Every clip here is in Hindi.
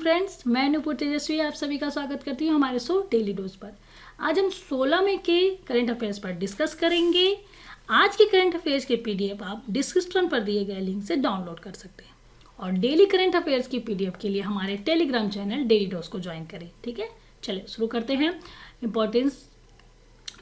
फ्रेंड्स, मैं नुपुर तेजस्वी आप सभी का स्वागत करती हूँ हमारे शो डेली डोज पर। आज हम 16 मई के करंट अफेयर्स पर डिस्कस करेंगे। आज के करंट अफेयर्स के पीडीएफ आप डिस्क्रिप्शन पर दिए गए लिंक से डाउनलोड कर सकते हैं और डेली करंट अफेयर्स की पीडीएफ के लिए हमारे टेलीग्राम चैनल डेली डोज को ज्वाइन करें। ठीक है, चलिए शुरू करते हैं। इंपॉर्टेंस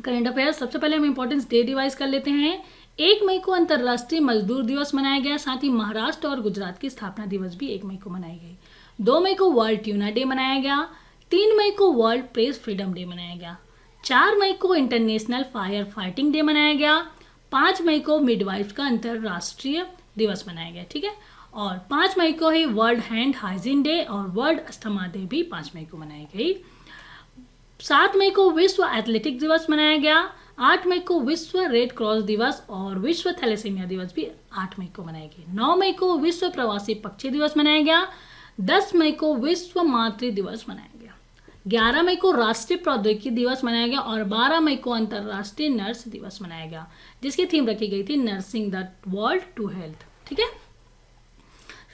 करंट अफेयर्स, सबसे पहले हम इंपॉर्टेंस डे रिवाइज कर लेते हैं। 1 मई को अंतर्राष्ट्रीय मजदूर दिवस मनाया गया, साथ ही महाराष्ट्र और गुजरात की स्थापना दिवस भी 1 मई को मनाई गई। 2 मई को वर्ल्ड ट्यूना डे मनाया गया। 3 मई को वर्ल्ड प्रेस फ्रीडम डे मनाया गया। 4 मई को इंटरनेशनल फायर फाइटिंग डे मनाया गया। 5 मई को मिडवाइफ का अंतर्राष्ट्रीय दिवस मनाया गया। ठीक है, और 5 मई को ही वर्ल्ड हैंड हाइजीन डे और वर्ल्ड अस्थमा डे भी 5 मई को मनाई गई। 7 मई को विश्व एथलेटिक दिवस मनाया गया। 8 मई को विश्व रेड क्रॉस दिवस और विश्व थैलेसीमिया दिवस भी 8 मई को मनाई गई। 9 मई को विश्व प्रवासी पक्षी दिवस मनाया गया। 10 मई को विश्व मातृ दिवस मनाया गया। 11 मई को राष्ट्रीय प्रौद्योगिकी दिवस मनाया गया और 12 मई को अंतर्राष्ट्रीय नर्स दिवस मनाया गया, जिसकी थीम रखी गई थी nursing the world to health. ठीक है,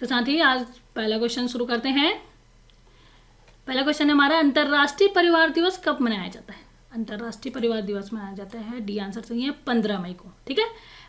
तो साथ ही आज पहला क्वेश्चन शुरू करते हैं। पहला क्वेश्चन हमारा, अंतर्राष्ट्रीय परिवार दिवस कब मनाया जाता है? अंतर्राष्ट्रीय परिवार दिवस मनाया जाता है, डी आंसर सही है, 15 मई को। ठीक है,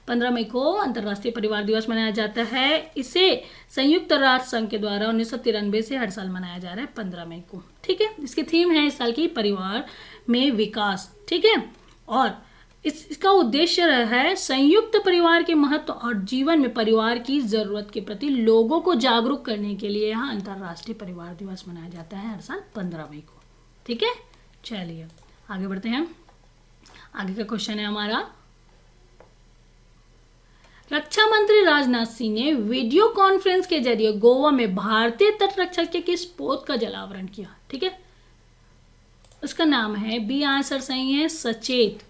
15 मई को अंतर्राष्ट्रीय परिवार दिवस मनाया जाता है। इसे संयुक्त राष्ट्र संघ के द्वारा 1993 से हर साल मनाया जा रहा है 15 मई को। ठीक है, इसकी थीम है इस साल की परिवार में विकास। ठीक है, और इसका उद्देश्य है संयुक्त परिवार के महत्व और जीवन में परिवार की जरूरत के प्रति लोगों को जागरूक करने के लिए यहाँ अंतर्राष्ट्रीय परिवार दिवस मनाया जाता है हर साल 15 मई को। ठीक है, चलिए आगे बढ़ते हैं। आगे का क्वेश्चन है हमारा, रक्षा मंत्री राजनाथ सिंह ने वीडियो कॉन्फ्रेंस के जरिए गोवा में भारतीय तट रक्षक के किस पोत का जलावरण किया? ठीक है, उसका नाम है, बी आंसर सही है, सचेत।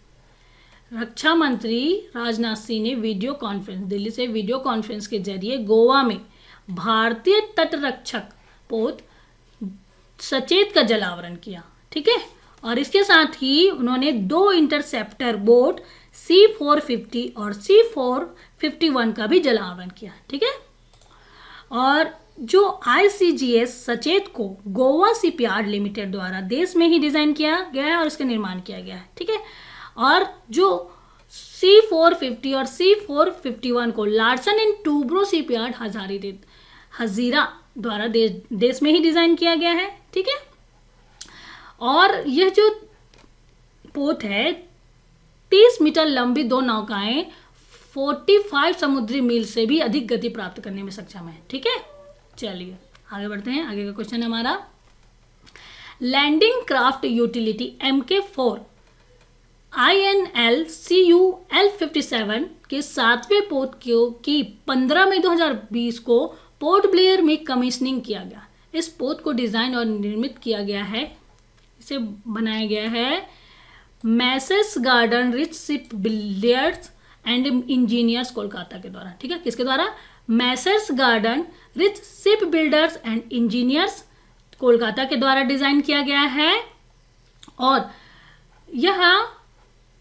रक्षा मंत्री राजनाथ सिंह ने वीडियो कॉन्फ्रेंस, दिल्ली से वीडियो कॉन्फ्रेंस के जरिए गोवा में भारतीय तट रक्षक पोत सचेत का जलावरण किया। ठीक है, और इसके साथ ही उन्होंने 2 इंटरसेप्टर बोट C450 और C451 का भी जलावरण किया। ठीक है, और जो ICGS सचेत को गोवा शिपयार्ड लिमिटेड द्वारा देश में ही डिजाइन किया गया है और इसका निर्माण किया गया है। ठीक है, और जो C450 और C451 को Larsen and Toubro shipyard Hazira द्वारा देश में ही डिजाइन किया गया है। ठीक है, और यह जो पोत है 30 मीटर लंबी 2 नौकाएं 45 समुद्री मील से भी अधिक गति प्राप्त करने में सक्षम है। ठीक है, चलिए आगे बढ़ते हैं। आगे का क्वेश्चन है हमारा, landing craft utility MK4 INL-CU L57 के 7वें पोत की 15 मई 2020 को पोर्ट ब्लेयर में कमीशनिंग किया गया। इस पोत को डिजाइन और निर्मित किया गया है, इसे बनाया गया है messrs Garden Reach ship builders and engineers Kolkata के द्वारा। ठीक है, किसके द्वारा? Messrs Garden Reach ship builders and engineers Kolkata के द्वारा डिजाइन किया गया है। और यह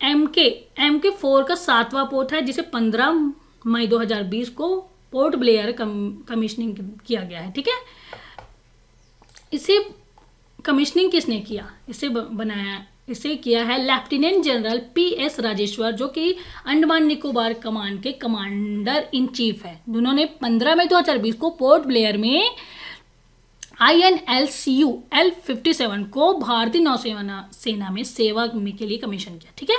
MK4 का 7वां पोत है, जिसे 15 मई 2020 को पोर्ट ब्लेयर कमीशनिंग किया गया है। ठीक है, इसे कमीशनिंग किसने किया? इसे किया है लेफ्टिनेंट जनरल PS राजेश्वर, जो कि अंडमान निकोबार कमान के कमांडर इन चीफ है। उन्होंने 15 मई 2020 को पोर्ट ब्लेयर में INL-CU L57 को भारतीय नौसेना में सेवा के लिए कमीशन किया। ठीक है,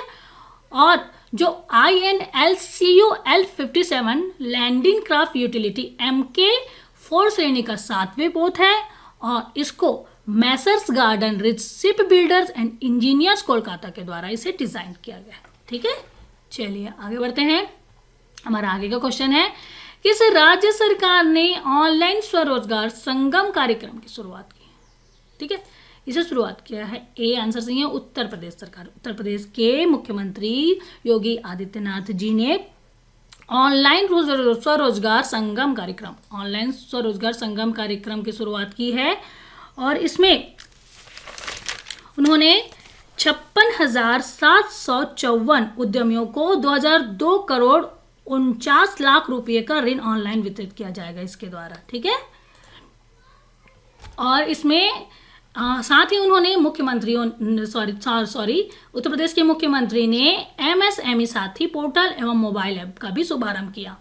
और जो INL-CU L57 landing craft utility MK4 श्रेणी का 7वें पोत है और इसको Messrs garden Reach ship builders and engineers Kolkata के द्वारा इसे डिजाइन किया गया है। ठीक है, चलिए आगे बढ़ते हैं। हमारा आगे का क्वेश्चन है, किस राज्य सरकार ने ऑनलाइन स्वरोजगार संगम कार्यक्रम की शुरुआत की? ठीक है, इसे शुरुआत किया है, ए आंसर सही है, उत्तर प्रदेश सरकार। उत्तर प्रदेश के मुख्यमंत्री योगी आदित्यनाथ जी ने ऑनलाइन स्वरोजगार संगम कार्यक्रम की शुरुआत की है और इसमें उन्होंने 56,754 उद्यमियों को 2,002 करोड़ 49 लाख रुपए का ऋण ऑनलाइन वितरित किया जाएगा इसके द्वारा। ठीक है, और इसमें साथ ही उन्होंने उत्तर प्रदेश के मुख्यमंत्री ने MSME साथी पोर्टल एवं मोबाइल ऐप का भी शुभारंभ किया।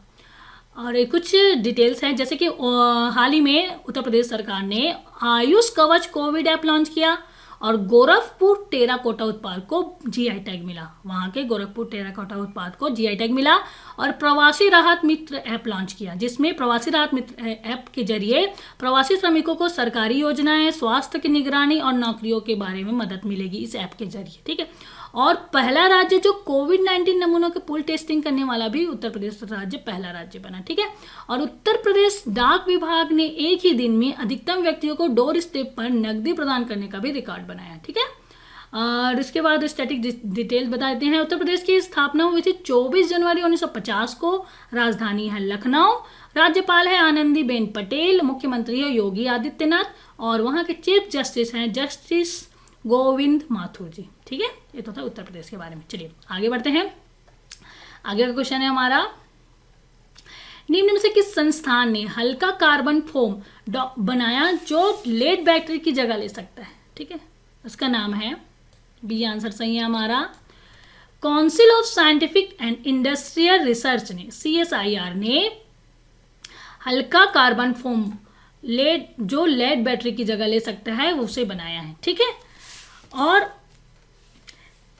और कुछ डिटेल्स हैं, जैसे कि हाल ही में उत्तर प्रदेश सरकार ने आयुष कवच कोविड ऐप लॉन्च किया और गोरखपुर टेराकोटा उत्पाद को GI टैग मिला। वहाँ के गोरखपुर टेराकोटा उत्पाद को GI टैग मिला। और प्रवासी राहत मित्र ऐप लॉन्च किया, जिसमें प्रवासी राहत मित्र ऐप के जरिए प्रवासी श्रमिकों को सरकारी योजनाएं, स्वास्थ्य की निगरानी और नौकरियों के बारे में मदद मिलेगी इस ऐप के जरिए। ठीक है। और पहला राज्य जो कोविड-19 नमूनों के पूल टेस्टिंग करने वाला भी उत्तर प्रदेश राज्य पहला राज्य बना। ठीक है। और उत्तर प्रदेश डाक विभाग ने एक ही दिन में अधिकतम व्यक्तियों को डोर स्टेप पर नकदी प्रदान करने का भी रिकॉर्ड बनाया। ठीक है। और इसके बाद स्टैटिक डिटेल्स बता देते हैं। उत्तर प्रदेश की स्थापना हुई थी 24 जनवरी 1950 को। राजधानी है लखनऊ। राज्यपाल है आनंदीबेन पटेल। मुख्यमंत्री है योगी आदित्यनाथ। और वहाँ के चीफ जस्टिस हैं जस्टिस गोविंद माथुर जी। ठीक है। ये तो था उत्तर प्रदेश के बारे में। चलिए आगे बढ़ते हैं। आगे का क्वेश्चन है हमारा, निम्न में से किस संस्थान ने हल्का कार्बन फोम बनाया जो लेड बैटरी की जगह ले सकता है? ठीक है। उसका नाम है, बी आंसर सही है हमारा, council of scientific and industrial research ने, CSIR ने हल्का कार्बन फोम जो लेड बैटरी की जगह ले सकता है उसे बनाया है। ठीक है। और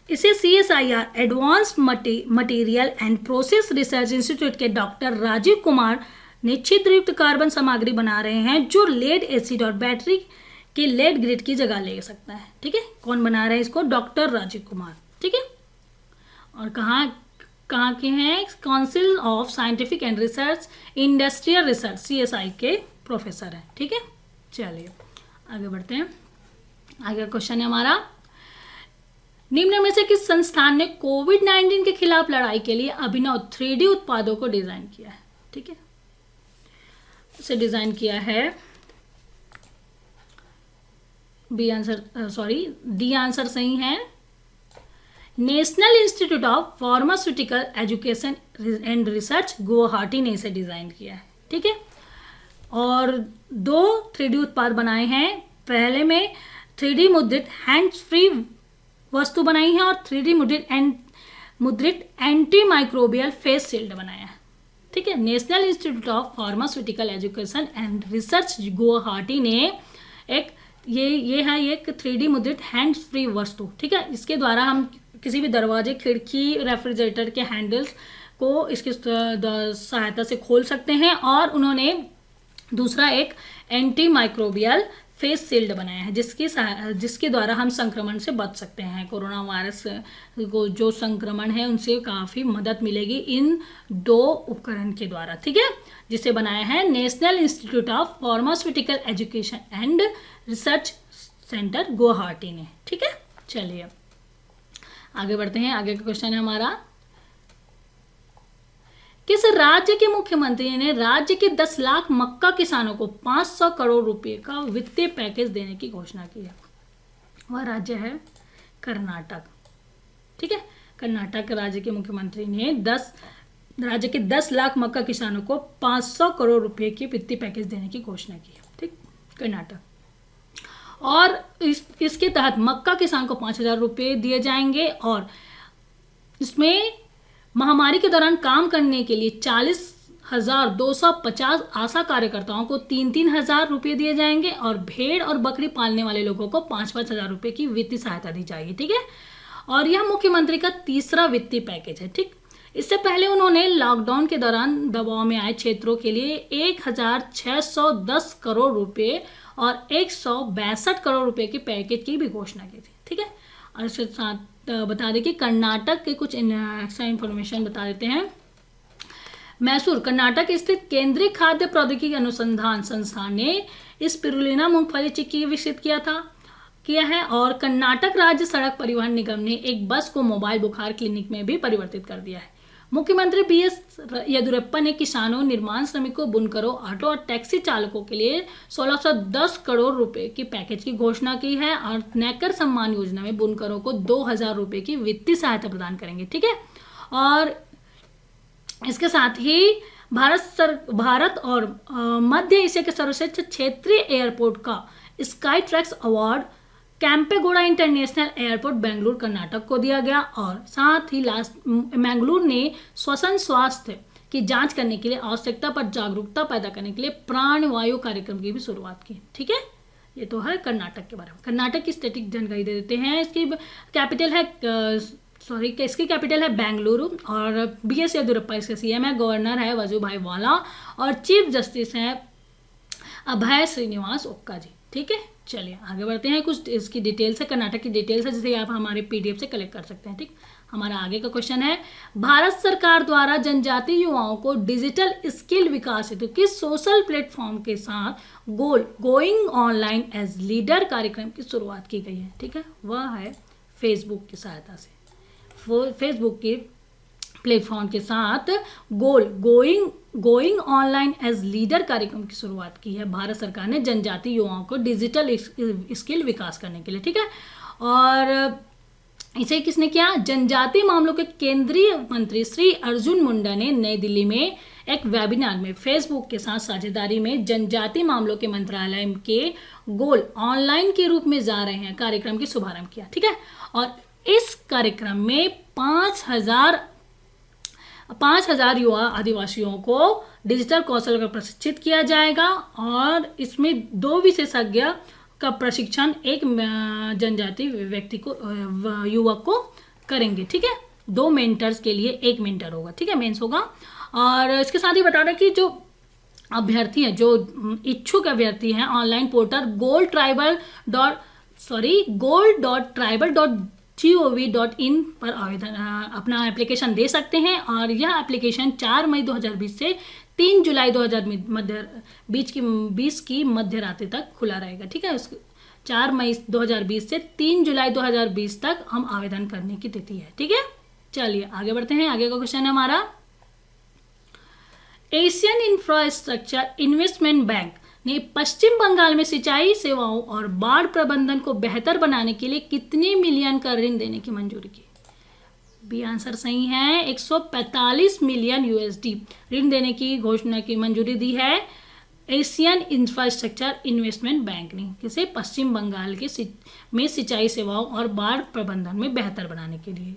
इसे CSIR advance material and process research institute के डॉक्टर राजीव कुमार ने छिद्रयुक्त कार्बन सामग्री बना रहे हैं जो लेड एसिड और बैटरी के लेड ग्रिड की जगह ले सकता है। ठीक है। कौन बना रहे हैं इसको? डॉक्टर राजीव कुमार। ठीक है। और कहाँ के हैं? Council of scientific and research industrial research CSI के प्रोफेसर हैं। ठीक है। चलिए आगे बढ़ते हैं। आगे क्वेश्चन है हमारा, निम्न में से किस संस्थान ने कोविड-19 के खिलाफ लड़ाई के लिए अभिनव 3D उत्पादों को डिजाइन किया है? ठीक है। इसे डिजाइन किया है, डी आंसर सही है, national institute of pharmaceutical education and research Guwahati ने इसे डिजाइन किया है। ठीक है। और 2 3D उत्पाद बनाए हैं। पहले में 3D मुद्रित हैंड्स फ्री वस्तु बनाई है और 3D मुद्रित एंटी माइक्रोबियल फेस शील्ड बनाया है। ठीक है। National institute of pharmaceutical education and research Guwahati ने एक ये है एक 3D मुद्रित हैंड्स फ्री वस्तु। ठीक है। इसके द्वारा हम किसी भी दरवाजे, खिड़की, रेफ्रिजरेटर के हैंडल्स को इसकी सहायता से खोल सकते हैं। और उन्होंने दूसरा एक एंटी माइक्रोबियल फेस शील्ड बनाया है जिसके द्वारा हम संक्रमण से बच सकते हैं। कोरोना वायरस को जो संक्रमण है उनसे काफ़ी मदद मिलेगी इन 2 उपकरण के द्वारा। ठीक है। जिसे बनाया है national institute of pharmaceutical education and research centre Guwahati ने। ठीक है। चलिए आगे बढ़ते हैं। आगे का क्वेश्चन है हमारा, किस राज्य के मुख्यमंत्री ने राज्य के 10 लाख मक्का किसानों को 500 करोड़ रुपए का वित्तीय पैकेज देने की घोषणा की है? वह राज्य है कर्नाटक। ठीक है। कर्नाटक राज्य के मुख्यमंत्री ने राज्य के 10 लाख मक्का किसानों को 500 करोड़ रुपए की वित्तीय पैकेज देने की घोषणा की है। ठीक। कर्नाटक। और इसके तहत मक्का किसान को 5,000 रुपये दिए जाएंगे और इसमें महामारी के दौरान काम करने के लिए 40,250 आशा कार्यकर्ताओं को 3-3 हज़ार रुपये दिए जाएंगे और भेड़ और बकरी पालने वाले लोगों को 5-5 हज़ार रुपये की वित्तीय सहायता दी जाएगी। ठीक है। और यह मुख्यमंत्री का तीसरा वित्तीय पैकेज है। ठीक। इससे पहले उन्होंने लॉकडाउन के दौरान दबाव में आए क्षेत्रों के लिए 1,610 करोड़ रुपये और 162 करोड़ रुपये के पैकेज की भी घोषणा की थी। ठीक है। और इसके साथ बता दें कि कर्नाटक के कुछ एक्स्ट्रा इन्फॉर्मेशन बता देते हैं। मैसूर कर्नाटक स्थित केंद्रीय खाद्य प्रौद्योगिकी अनुसंधान संस्थान ने स्पिरुलिना मूंगफली चिक्की विकसित किया है। और कर्नाटक राज्य सड़क परिवहन निगम ने एक बस को मोबाइल बुखार क्लिनिक में भी परिवर्तित कर दिया है। मुख्यमंत्री BS येदियुरप्पा ने किसानों, निर्माण श्रमिकों, बुनकरों, ऑटो और टैक्सी चालकों के लिए 1610 करोड़ रुपए की पैकेज की घोषणा की है और नैकर सम्मान योजना में बुनकरों को 2,000 रुपए की वित्तीय सहायता प्रदान करेंगे। ठीक है। और इसके साथ ही भारत और मध्य एशिया के सर्वश्रेष्ठ क्षेत्रीय एयरपोर्ट का sky tracks award Kempegowda international airport Bengaluru Karnataka को दिया गया। और साथ ही मैंगलोर ने श्वसन स्वास्थ्य की जांच करने के लिए आवश्यकता पर जागरूकता पैदा करने के लिए प्राणवायु कार्यक्रम की भी शुरुआत की। ठीक है, ये तो है कर्नाटक के बारे में। कर्नाटक की स्टैटिक जानकारी दे देते हैं। इसकी कैपिटल है इसकी कैपिटल है बेंगलुरु और BS येदियुरप्पा इसका CM है। गवर्नर है वजुभाई वाला और चीफ जस्टिस है अभय श्रीनिवास ओक्का जी। ठीक है, चलिए आगे बढ़ते हैं। कुछ इसकी डिटेल्स है, कर्नाटक की डिटेल्स है जिसे आप हमारे PDF से कलेक्ट कर सकते हैं। ठीक, हमारा आगे का क्वेश्चन है, भारत सरकार द्वारा जनजातीय युवाओं को डिजिटल स्किल विकास हेतु किस सोशल प्लेटफॉर्म के साथ गोइंग ऑनलाइन एज लीडर कार्यक्रम की शुरुआत की गई है। ठीक है, वह है फेसबुक की सहायता से। फेसबुक के प्लेटफॉर्म के साथ गोइंग ऑनलाइन एज लीडर कार्यक्रम की शुरुआत की है भारत सरकार ने जनजातीय युवाओं को डिजिटल स्किल विकास करने के लिए। ठीक है, और इसे किसने किया? जनजातीय मामलों के केंद्रीय मंत्री श्री अर्जुन मुंडा ने नई दिल्ली में एक वेबिनार में फेसबुक के साथ साझेदारी में जनजातीय मामलों के मंत्रालय के गोल ऑनलाइन के रूप में जा रहे हैं कार्यक्रम की शुभारंभ किया। ठीक है, और इस कार्यक्रम में 5,000 युवा आदिवासियों को डिजिटल कौशल का प्रशिक्षित किया जाएगा और इसमें 2 विशेषज्ञ का प्रशिक्षण एक जनजातीय व्यक्ति को युवक को करेंगे। ठीक है, 2 मेंटर्स के लिए 1 मेंटर होगा। ठीक है, मेंस होगा। और इसके साथ ही बता दें कि जो अभ्यर्थी हैं, जो इच्छुक अभ्यर्थी हैं, ऑनलाइन पोर्टल gold.tribal.gov.in पर आवेदन अपना एप्लीकेशन दे सकते हैं। और यह एप्लीकेशन 4 मई 2020 से 3 जुलाई 2020 की मध्य रात्रि तक खुला रहेगा। ठीक है, 4 मई 2020 से 3 जुलाई 2020 तक हम आवेदन करने की तिथि है। ठीक है, चलिए आगे बढ़ते हैं। आगे का क्वेश्चन है हमारा, एशियन इंफ्रास्ट्रक्चर इन्वेस्टमेंट बैंक ने पश्चिम बंगाल में सिंचाई सेवाओं और बाढ़ प्रबंधन को बेहतर बनाने के लिए कितने मिलियन का ऋण देने की मंजूरी की? बी आंसर सही है, 145 मिलियन USD ऋण देने की घोषणा की मंजूरी दी है एशियन इंफ्रास्ट्रक्चर इन्वेस्टमेंट बैंक ने। किसे? पश्चिम बंगाल के में सिंचाई सेवाओं और बाढ़ प्रबंधन में बेहतर बनाने के लिए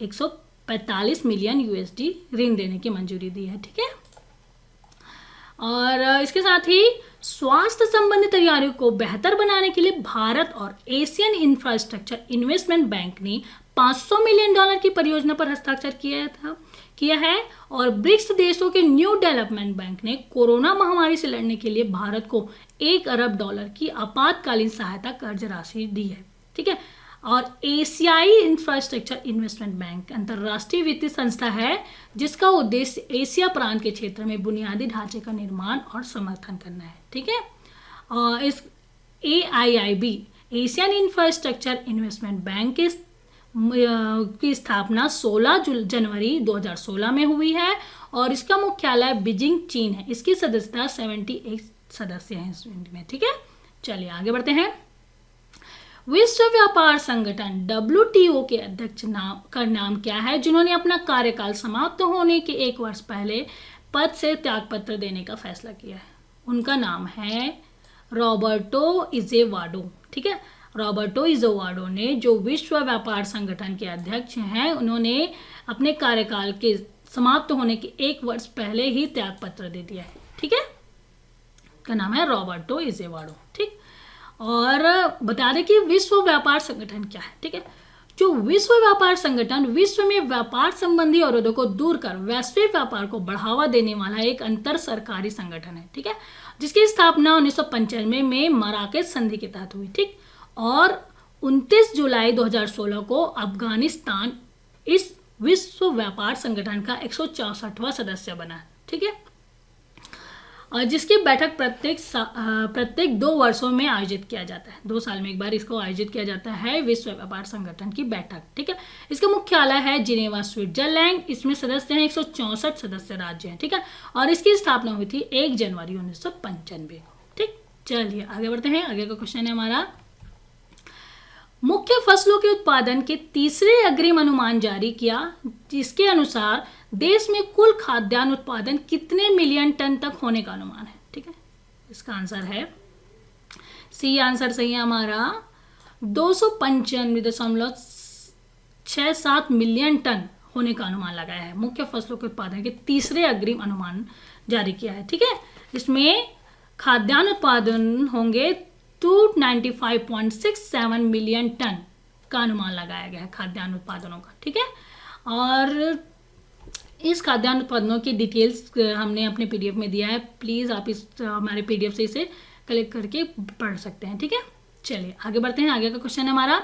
145 मिलियन USD ऋण देने की मंजूरी दी है। ठीक है, और इसके साथ ही स्वास्थ्य संबंधी तैयारियों को बेहतर बनाने के लिए भारत और एशियन इंफ्रास्ट्रक्चर इन्वेस्टमेंट बैंक ने $500 मिलियन की परियोजना पर हस्ताक्षर किया है। और ब्रिक्स देशों के न्यू डेवलपमेंट बैंक ने कोरोना महामारी से लड़ने के लिए भारत को $1 अरब की आपातकालीन सहायता कर्ज राशि दी है। ठीक है, और एशियाई इंफ्रास्ट्रक्चर इन्वेस्टमेंट बैंक अंतर्राष्ट्रीय वित्तीय संस्था है जिसका उद्देश्य एशिया प्रांत के क्षेत्र में बुनियादी ढांचे का निर्माण और समर्थन करना है। ठीक है, और इस AIIB Asian infrastructure investment bank की स्थापना 16 जनवरी 2016 में हुई है और इसका मुख्यालय बीजिंग चीन है। इसकी सदस्यता 78 सदस्य हैं इसमें। ठीक है, चलिए आगे बढ़ते हैं। विश्व व्यापार संगठन WTO के अध्यक्ष का नाम क्या है जिन्होंने अपना कार्यकाल समाप्त होने के 1 वर्ष पहले पद से त्यागपत्र देने का फैसला किया है? उनका नाम है रॉबर्टो इजेवाडो। ठीक है, रॉबर्टो इजेवाडो ने जो विश्व व्यापार संगठन के अध्यक्ष हैं उन्होंने अपने कार्यकाल के समाप्त होने के 1 वर्ष पहले ही त्यागपत्र दे दिया है। ठीक है, का नाम है रॉबर्टो इजेवाडो। ठीक, और बता दें कि विश्व व्यापार संगठन क्या है। ठीक है, जो विश्व व्यापार संगठन विश्व में व्यापार संबंधी अवरोधों को दूर कर वैश्विक व्यापार को बढ़ावा देने वाला एक अंतर सरकारी संगठन है। ठीक है, जिसकी स्थापना 1995 में मराकेश संधि के तहत हुई। ठीक, और 29 जुलाई 2016 को अफगानिस्तान इस विश्व व्यापार संगठन का 164वां सदस्य बना। ठीक है, और जिसकी बैठक प्रत्येक 2 वर्षों में आयोजित किया जाता है। 2 साल में एक बार इसको आयोजित किया जाता है विश्व व्यापार संगठन की बैठक। ठीक है, इसका मुख्यालय है जिनेवा स्विट्जरलैंड। इसमें सदस्य हैं 164 सदस्य राज्य हैं। ठीक है, और इसकी स्थापना हुई थी 1 जनवरी 1995। ठीक, चलिए आगे बढ़ते हैं। आगे का क्वेश्चन है हमारा, मुख्य फसलों के उत्पादन के तीसरे अग्रिम अनुमान जारी किया जिसके अनुसार देश में कुल खाद्यान्न उत्पादन कितने मिलियन टन तक होने का अनुमान है? ठीक है, इसका आंसर है सी आंसर सही है हमारा। 295.67 मिलियन टन होने का अनुमान लगाया है। मुख्य फसलों के उत्पादन के तीसरे अग्रिम अनुमान जारी किया है। ठीक है, इसमें खाद्यान्न उत्पादन होंगे 295.67 मिलियन टन का अनुमान लगाया गया है खाद्यान्न उत्पादनों का। ठीक है, और इस खाद्यान्न उत्पादनों की डिटेल्स हमने अपने पीडीएफ में दिया है। प्लीज़ आप इस हमारे पीडीएफ से इसे कलेक्ट करके पढ़ सकते हैं। ठीक है, चलिए आगे बढ़ते हैं। आगे का क्वेश्चन है हमारा,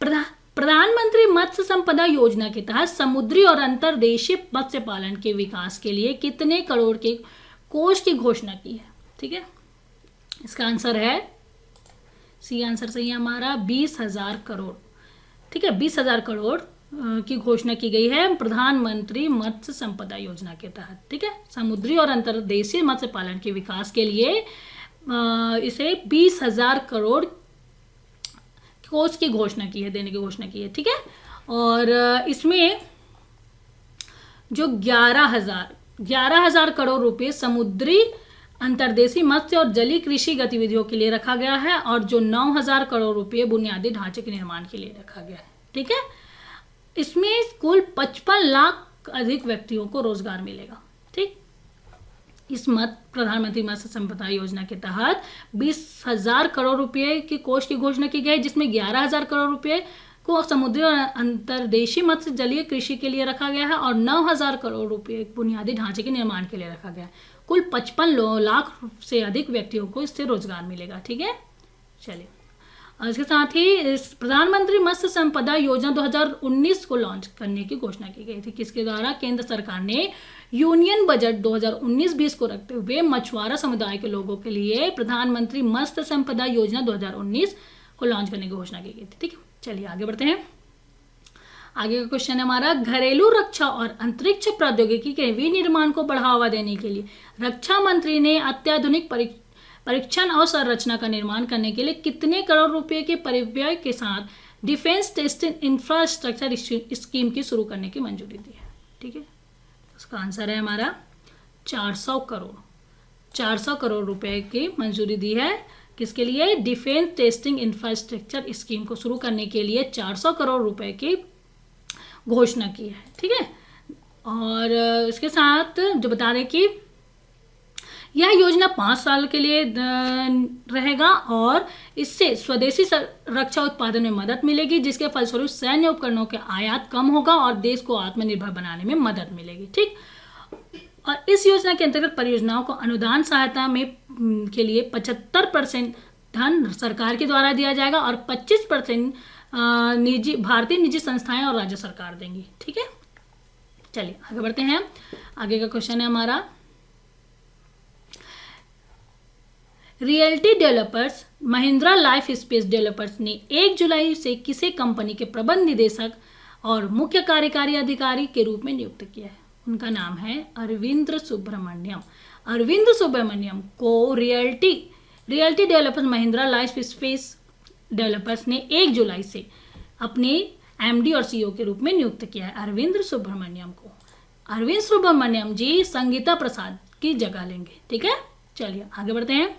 प्रधानमंत्री मत्स्य संपदा योजना के तहत समुद्री और अंतर्देशीय मत्स्य पालन के विकास के लिए कितने करोड़ के कोष की घोषणा की है। ठीक है, इसका आंसर है सी आंसर सही है हमारा 20,000 करोड़। ठीक है, 20,000 करोड़ की घोषणा की गई है प्रधानमंत्री मत्स्य संपदा योजना के तहत। ठीक है, समुद्री और अंतर्देशीय मत्स्य पालन के विकास के लिए इसे 20,000 करोड़ कोष की घोषणा की है, देने की घोषणा की है। ठीक है, और इसमें जो 11,000 करोड़ रुपए समुद्री अंतर्देशीय मत्स्य और जलीय कृषि गतिविधियों के लिए रखा गया है, और जो 9,000 करोड़ रुपए बुनियादी ढांचे के निर्माण के लिए रखा गया है। ठीक है, इसमें कुल 55 लाख अधिक व्यक्तियों को रोजगार मिलेगा। ठीक, इस प्रधानमंत्री मत्स्य संपदा योजना के तहत 20,000 करोड़ रुपए के कोष की घोषणा की गई, जिसमें 11,000 करोड़ रुपए को समुद्री और अंतर्देशीय मत्स्य जलीय कृषि के लिए रखा गया है, और 9,000 करोड़ रुपए बुनियादी ढांचे के निर्माण के लिए रखा गया है। कुल 55 लाख से अधिक व्यक्तियों को इससे रोजगार मिलेगा। ठीक है, चलिए, और इसके साथ ही इस प्रधानमंत्री मत्स्य संपदा योजना 2019 को लॉन्च करने की घोषणा की गई थी। किसके द्वारा? केंद्र सरकार ने यूनियन बजट 2019-20 को रखते हुए मछुआरा समुदाय के लोगों के लिए प्रधानमंत्री मत्स्य संपदा योजना 2019 को लॉन्च करने की घोषणा की गई थी। ठीक है, चलिए आगे बढ़ते हैं। आगे का क्वेश्चन है हमारा, घरेलू रक्षा और अंतरिक्ष प्रौद्योगिकी के विनिर्माण को बढ़ावा देने के लिए रक्षा मंत्री ने अत्याधुनिक परीक्षण और संरचना का निर्माण करने के लिए कितने करोड़ रुपए के परिव्यय के साथ डिफेंस टेस्टिंग इंफ्रास्ट्रक्चर स्कीम की शुरू करने की मंजूरी दी है। ठीक है, उसका आंसर है हमारा 400 करोड़। 400 करोड़ रुपए की मंजूरी दी है। किसके लिए? डिफेंस टेस्टिंग इंफ्रास्ट्रक्चर स्कीम को शुरू करने के लिए 400 करोड़ रुपए की घोषणा की है। ठीक है, और इसके साथ जो बता दें कि यह योजना 5 साल के लिए रहेगा, और इससे स्वदेशी रक्षा उत्पादन में मदद मिलेगी, जिसके फलस्वरूप सैन्य उपकरणों के आयात कम होगा और देश को आत्मनिर्भर बनाने में मदद मिलेगी। ठीक, और इस योजना के अंतर्गत परियोजनाओं को अनुदान सहायता में के लिए 75% धन सरकार के द्वारा दिया जाएगा और 25% भारतीय निजी संस्थाएं और राज्य सरकार देंगी। ठीक है, चलिए आगे बढ़ते हैं। आगे का क्वेश्चन है हमारा, realty developers Mahindra life space developers ने 1 जुलाई से किसे कंपनी के प्रबंध निदेशक और मुख्य कार्यकारी अधिकारी के रूप में नियुक्त किया है? उनका नाम है अरविंद सुब्रमण्यम। अरविंद सुब्रमण्यम को realty developers Mahindra life space developers ने 1 जुलाई से अपने एमडी और सीईओ के रूप में नियुक्त किया है। अरविंद सुब्रमण्यम को अरविंद सुब्रमण्यम जी संगीता प्रसाद की जगह लेंगे। ठीक है, चलिए आगे बढ़ते हैं।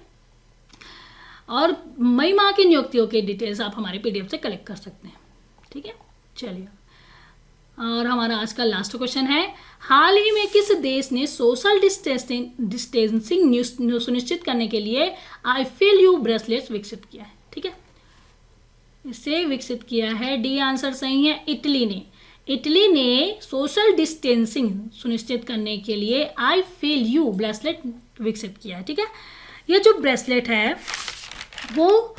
और मई माह की नियुक्तियों के डिटेल्स आप हमारे पीडीएफ से कलेक्ट कर सकते हैं। ठीक है, चलिए, और हमारा आज का लास्ट क्वेश्चन है, हाल ही में किस देश ने सोशल डिस्टेंसिंग सुनिश्चित करने के लिए आई फील यू ब्रेसलेट्स विकसित किया है? ठीक है, इसे विकसित किया है, डी आंसर सही है, इटली ने। इटली ने सोशल डिस्टेंसिंग सुनिश्चित करने के लिए आई फील यू ब्रेसलेट विकसित किया है। ठीक है, यह जो ब्रेसलेट है वो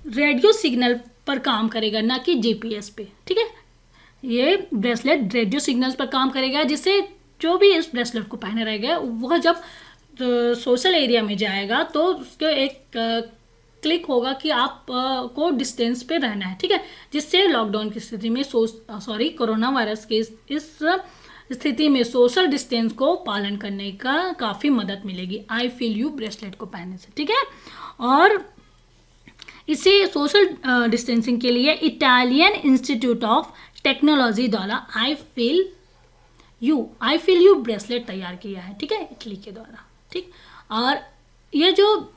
रेडियो सिग्नल पर काम करेगा, ना कि जीपीएस पे। ठीक है, ये ब्रेसलेट रेडियो सिग्नल्स पर काम करेगा, जिससे जो भी इस ब्रेसलेट को पहने रहेगा वह जब सोशल एरिया में जाएगा तो उसके एक क्लिक होगा कि आप को डिस्टेंस पे रहना है। ठीक है, जिससे लॉकडाउन की स्थिति में कोरोना वायरस के इस स्थिति में सोशल डिस्टेंस को पालन करने का काफ़ी मदद मिलेगी आई फील यू ब्रेसलेट को पहनने से। ठीक है, और इसे सोशल डिस्टेंसिंग के लिए इटालियन इंस्टीट्यूट ऑफ टेक्नोलॉजी द्वारा आई फील यू ब्रेसलेट तैयार किया है। ठीक है, इटली के द्वारा। ठीक, और ये जो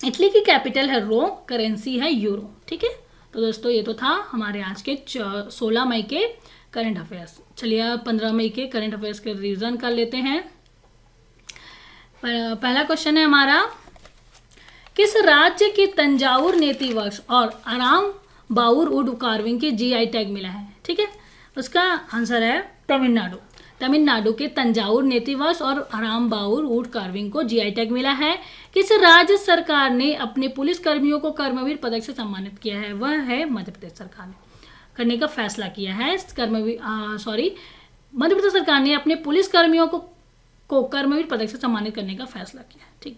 इटली की कैपिटल है रोम, करेंसी है यूरो। ठीक है, तो दोस्तों ये तो था हमारे आज के 16 मई के करंट अफेयर्स। चलिए अब 15 मई के करंट अफेयर्स के रिवीजन कर लेते हैं। पहला क्वेश्चन है हमारा, किस राज्य की तंजावुर नेति वर्क्स और आराम बाउर वुड कार्विंग की जीआई टैग मिला है? ठीक है, उसका आंसर है तमिलनाडु। तमिलनाडु के तंजावुर नेति वर्क्स और आराम बाउर वुड कार्विंग को जीआई टैग मिला है। किस राज्य सरकार ने अपने पुलिस कर्मियों को कर्मवीर पदक से सम्मानित किया है? वह है मध्य प्रदेश सरकार ने करने का फैसला किया है। मध्य प्रदेश सरकार ने अपने पुलिस कर्मियों को कर्मवीर पदक से सम्मानित करने का फैसला किया है। ठीक,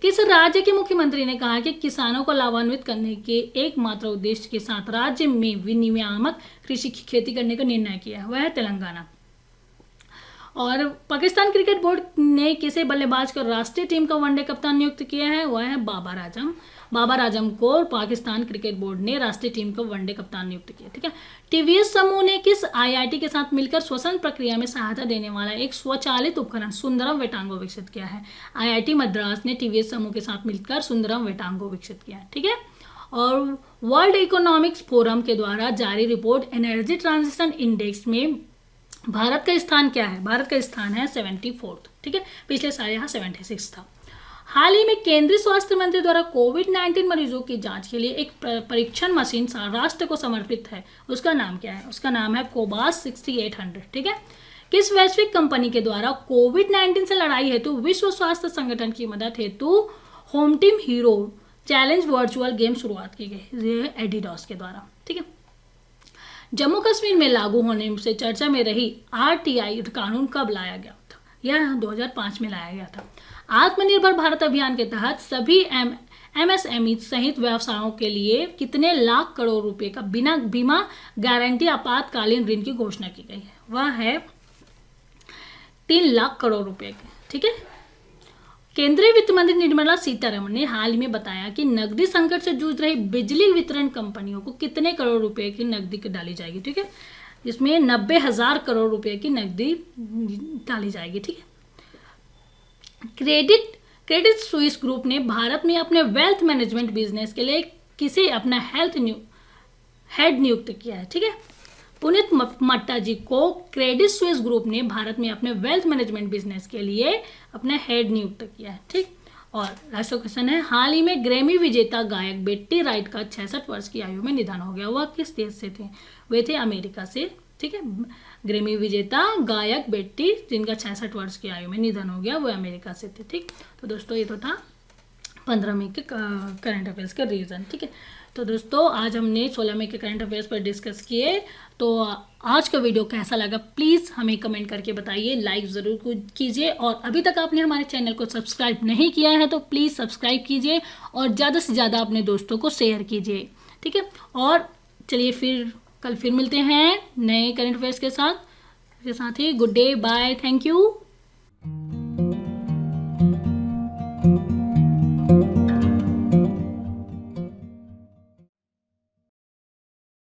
किस राज्य के मुख्यमंत्री ने कहा कि किसानों को लाभान्वित करने के एकमात्र उद्देश्य के साथ राज्य में विनियामक कृषि की खेती करने का निर्णय किया है? वह है तेलंगाना। और पाकिस्तान क्रिकेट बोर्ड ने किसे बल्लेबाज को राष्ट्रीय टीम का वनडे कप्तान नियुक्त किया है? वह है बाबर आजम। बाबर आजम को पाकिस्तान क्रिकेट बोर्ड ने राष्ट्रीय टीम का वनडे कप्तान नियुक्त किया। ठीक है, टीवीएस समूह ने किस आईआईटी के साथ मिलकर श्वसन प्रक्रिया में सहायता देने वाला एक स्वचालित उपकरण सुंदरम वेटांगो विकसित किया है? आईआईटी मद्रास ने टीवीएस समूह के साथ मिलकर सुंदरम वेटांगो विकसित किया है। ठीक है, और वर्ल्ड इकोनॉमिक्स फोरम के द्वारा जारी रिपोर्ट एनर्जी ट्रांजिशन इंडेक्स में भारत का स्थान क्या है? भारत का स्थान है 74। ठीक है, पिछले साल यहाँ 76 था। हाल ही में केंद्रीय स्वास्थ्य मंत्री द्वारा कोविड-19 मरीजों की जांच के लिए एक परीक्षण मशीन राष्ट्र को समर्पित है, उसका नाम क्या है? उसका नाम है कोबास 6800। ठीक है, किस वैश्विक कंपनी के द्वारा कोविड-19 से लड़ाई हेतु विश्व स्वास्थ्य संगठन की मदद हेतु home team hero challenge virtual game शुरुआत की गई? ये है एडिडास के द्वारा। ठीक है, जम्मू कश्मीर में लागू होने से चर्चा में रही आरटीआई कानून कब लाया गया था? यह 2005 में लाया गया था। आत्मनिर्भर भारत अभियान के तहत सभी एमएसएमई सहित व्यवसायों के लिए कितने लाख करोड़ रुपए का बिना बीमा गारंटी आपातकालीन ऋण की घोषणा की गई है? वह है 3 लाख करोड़ रुपए की। ठीक है, केंद्रीय वित्त मंत्री निर्मला सीतारमण ने हाल ही में बताया कि नकदी संकट से जूझ रही बिजली वितरण कंपनियों को कितने करोड़ रुपए की नकदी डाली जाएगी? ठीक है, इसमें 90,000 करोड़ रुपए की नकदी डाली जाएगी। ठीक है, क्रेडिट स्विस ग्रुप ने भारत में अपने वेल्थ मैनेजमेंट बिजनेस के लिए किसे अपना हेड नियुक्त किया है? ठीक है, पुनीत मट्टा जी को क्रेडिट स्विस ग्रुप ने भारत में अपने वेल्थ मैनेजमेंट बिजनेस के लिए अपना हेड नियुक्त किया है। ठीक, और लास्ट क्वेश्चन है, हाल ही में ग्रैमी विजेता गायक बेट्टी राइट का 66 वर्ष की आयु में निधन हो गया। वह किस देश से थे? वे थे अमेरिका से। ठीक है, ग्रैमी विजेता गायक बेट्टी जिनका 66 वर्ष की आयु में निधन हो गया, वो अमेरिका से थे। ठीक, तो दोस्तों ये तो था 15 मई के करंट अफेयर्स का रीजन। ठीक है, तो दोस्तों आज हमने 16 मई के करंट अफेयर्स पर डिस्कस किए। तो आज का वीडियो कैसा लगा प्लीज़ हमें कमेंट करके बताइए, लाइक ज़रूर कीजिए, और अभी तक आपने हमारे चैनल को सब्सक्राइब नहीं किया है तो प्लीज़ सब्सक्राइब कीजिए और ज़्यादा से ज़्यादा अपने दोस्तों को शेयर कीजिए। ठीक है, और चलिए फिर कल फिर मिलते हैं नए करंट अफेयर्स के साथ ही। Good day, bye, thank you.